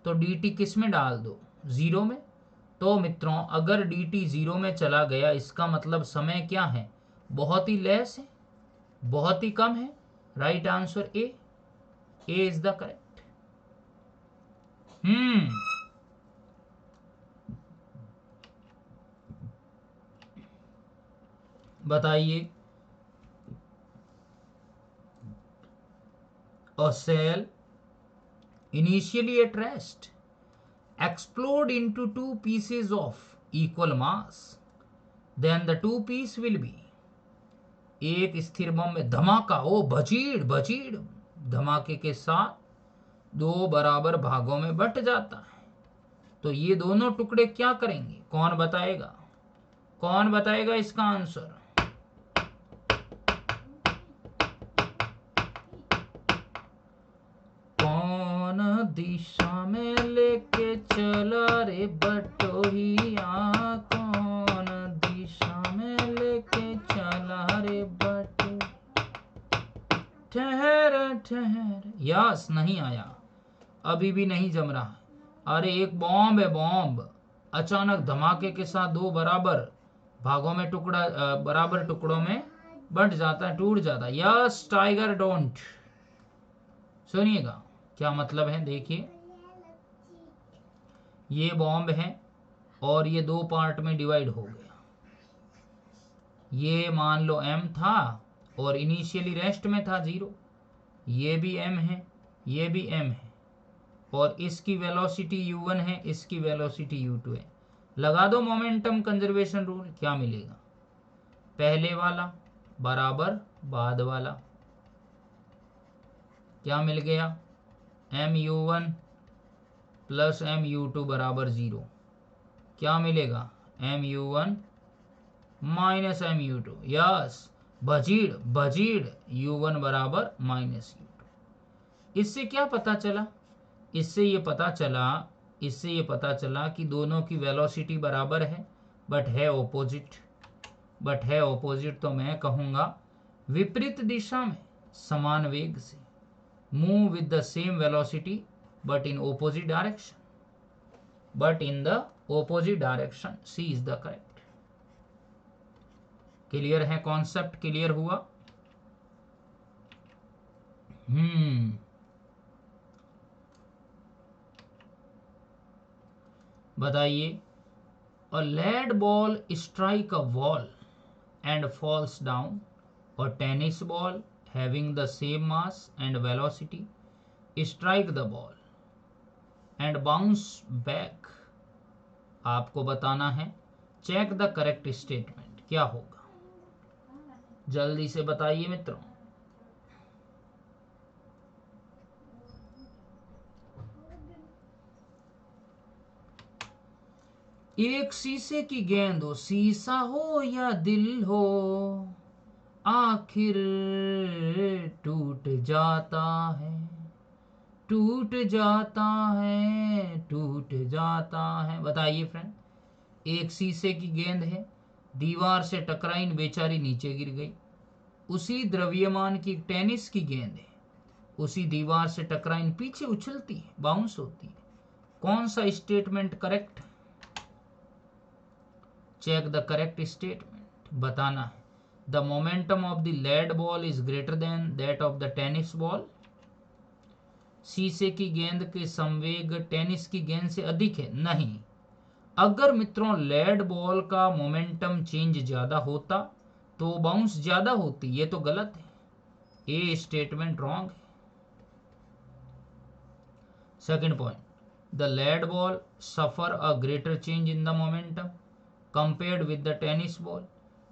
तो dt किस में डाल दो? 0 में। तो मित्रों अगर dt 0 में चला गया इसका मतलब समय क्या है? बहुत ही लेस है, बहुत ही कम है। Right answer A is the correct. बताइए, a cell initially at rest explode into two pieces of equal mass, then the two piece will be। एक स्थिर बम में धमाका, ओ बचीड़ बचीड़ धमाके के साथ दो बराबर भागों में बंट जाता है, तो ये दोनों टुकड़े क्या करेंगे? कौन बताएगा? कौन बताएगा इसका आंसर? कौन दिशा में लेके चला रे बटोहिया, कौन दिशा में लेके चला रे बटो। ठहर ठहर। यस, नहीं आया, अभी भी नहीं जम रहा है। अरे एक बॉम्ब है, बॉम्ब अचानक धमाके के साथ दो बराबर भागों में बराबर टुकड़ों में बंट जाता है, टूट जाता है। Yes tiger don't. सुनिएगा क्या मतलब है, देखिए ये बॉम्ब है और ये दो पार्ट में डिवाइड हो गया। ये मान लो m था और इनिशियली रेस्ट में था 0, ये भी m है, ये भी m है, और इसकी वेलोसिटी u1 है, इसकी वेलोसिटी u2 है। लगा दो मोमेंटम कंजर्वेशन रूल, क्या मिलेगा? पहले वाला बराबर बाद वाला, क्या मिल गया? mu1 प्लस mu2 बराबर 0। क्या मिलेगा? mu1 minus mu2। Yes, बजीड़ बजीड़ u1 बराबर माइनस u2। इससे क्या पता चला? इससे ये पता चला इससे ये पता चला कि दोनों की वेलोसिटी बराबर है, बट है ऑपोजिट। तो मैं कहूँगा विपरीत दिशा में समान वेग से, move with the same velocity but in opposite direction, C is the correct. Clear है? कॉन्सेप्ट क्लियर हुआ? बताइए। A lead ball strike a wall and falls down. A tennis ball having the same mass and velocity strike the ball and bounce back. आपको बताना है। Check the correct statement. क्या होगा? जल्दी से बताइए मित्रों। एक शीशे की गेंद हो, शीशा हो या दिल हो, आखिर टूट जाता है, टूट जाता है, टूट जाता है। बताइए फ्रेंड, एक शीशे की गेंद है, दीवार से टकराई, बेचारी नीचे गिर गई। उसी द्रव्यमान की टेनिस की गेंद है, उसी दीवार से टकराई, पीछे उछलती है, बाउंस होती है। कौन सा statement correct? Check the correct statement. बताना है। The momentum of the lead ball is greater than that of the tennis ball. शीशे की गेंद के संवेग टेनिस की गेंद से अधिक है? नहीं। अगर मित्रों लेड बॉल का मोमेंटम चेंज ज्यादा होता तो बाउंस ज्यादा होती, ये तो गलत है। ए स्टेटमेंट रॉन्ग है। Second point, the lead ball suffer a greater change in the momentum compared with the tennis ball.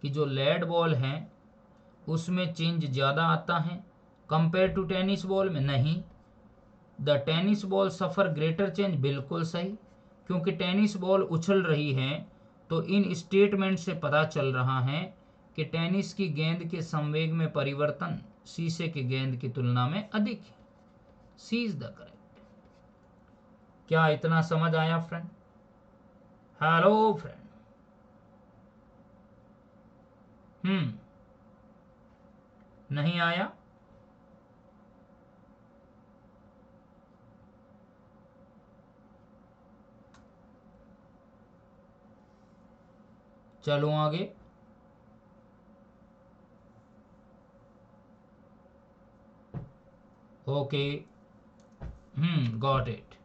कि जो लेड बॉल है उसमें चेंज ज़्यादा आता है कंपेयर टू टेनिस बॉल में? नहीं। The tennis ball suffer greater change, बिल्कुल सही। क्योंकि टेनिस बॉल उछल रही है, तो इन स्टेटमेंट से पता चल रहा है कि टेनिस की गेंद के संवेग में परिवर्तन शीशे की गेंद की तुलना में अधिक है। सी इज द करेक्ट। क्या इतना समझ आया फ्रेंड? Hello friend. नहीं आया? चलो आगे। Okay, got it.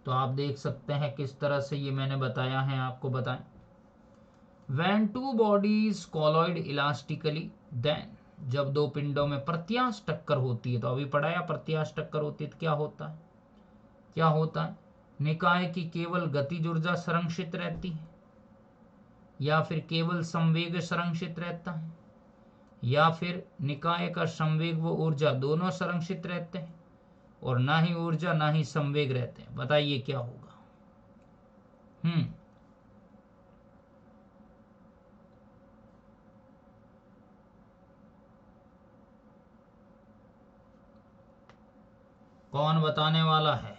तो आप देख सकते हैं किस तरह से ये मैंने बताया है, आपको बताएं। When two bodies collide elastically, then जब दो पिंडों में प्रत्यास्थ टक्कर होती है, तो अभी पढ़ाया प्रत्यास्थ टक्कर होती है तो क्या होता है? क्या होता है? निकाय की केवल गतिज ऊर्जा संरक्षित रहती है, या फिर केवल संवेग संरक्षित रहता है, या फिर निकाय का संवेग व ऊर्जा दोनों संरक्षित रहते हैं, और ना ही ऊर्जा ना ही संवेग रहते हैं। बताइए क्या होगा? कौन बताने वाला है?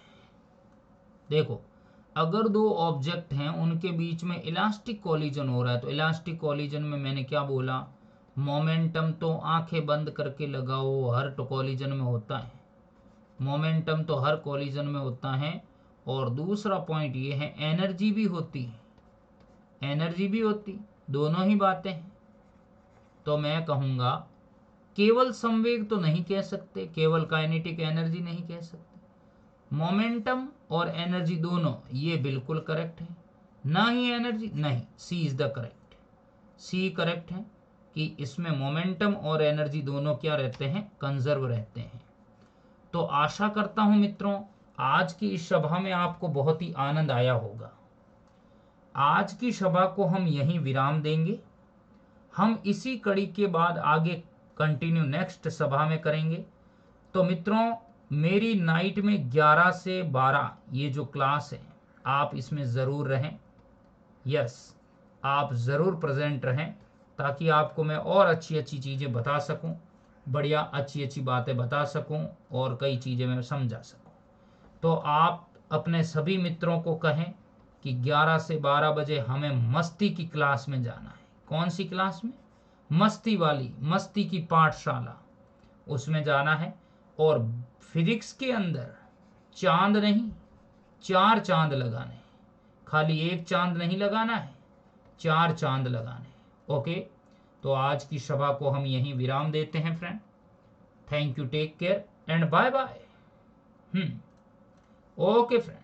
देखो, अगर दो ऑब्जेक्ट हैं उनके बीच में इलास्टिक कॉलिजन हो रहा है, तो इलास्टिक कॉलिजन में मैंने क्या बोला? मोमेंटम तो आंखें बंद करके लगाओ, हर कॉलिजन में होता है। मोमेंटम तो हर कॉलिजन में होता है। और दूसरा पॉइंट ये है, एनर्जी भी होती है, एनर्जी भी होती, दोनों ही बातें हैं। तो मैं कहूँगा केवल संवेग तो नहीं कह सकते, केवल काइनेटिक एनर्जी नहीं कह सकते। मोमेंटम और एनर्जी दोनों, ये बिल्कुल करेक्ट है। ना ही एनर्जी, नहीं। C is the correct. C correct है कि इसमें मोमेंटम और एनर्जी दोनों क्या रहते हैं? कंजर्व रहते हैं। तो आशा करता हूं मित्रों आज की इस सभा में आपको बहुत ही आनंद आया होगा। आज की सभा को हम यहीं विराम देंगे। हम इसी कड़ी के बाद आगे कंटिन्यू नेक्स्ट सभा में करेंगे। तो मित्रों, मेरी नाइट में 11 से 12 ये जो क्लास है, आप इसमें ज़रूर रहें। यस, आप ज़रूर प्रेजेंट रहें, ताकि आपको मैं और अच्छी अच्छी चीज़ें बता सकूं, बढ़िया अच्छी अच्छी बातें बता सकूं, और कई चीज़ें मैं समझा सकूं। तो आप अपने सभी मित्रों को कहें कि 11 से 12 बजे हमें मस्ती की क्लास में जाना है। कौन सी क्लास में? मस्ती वाली, मस्ती की पाठशाला, उसमें जाना है। और फिजिक्स के अंदर चांद नहीं, 4 चांद लगाने, खाली एक चांद नहीं लगाना है, 4 चांद लगाने। ओके, तो आज की सभा को हम यहीं विराम देते हैं friend. Thank you, take care and bye bye. Okay friend.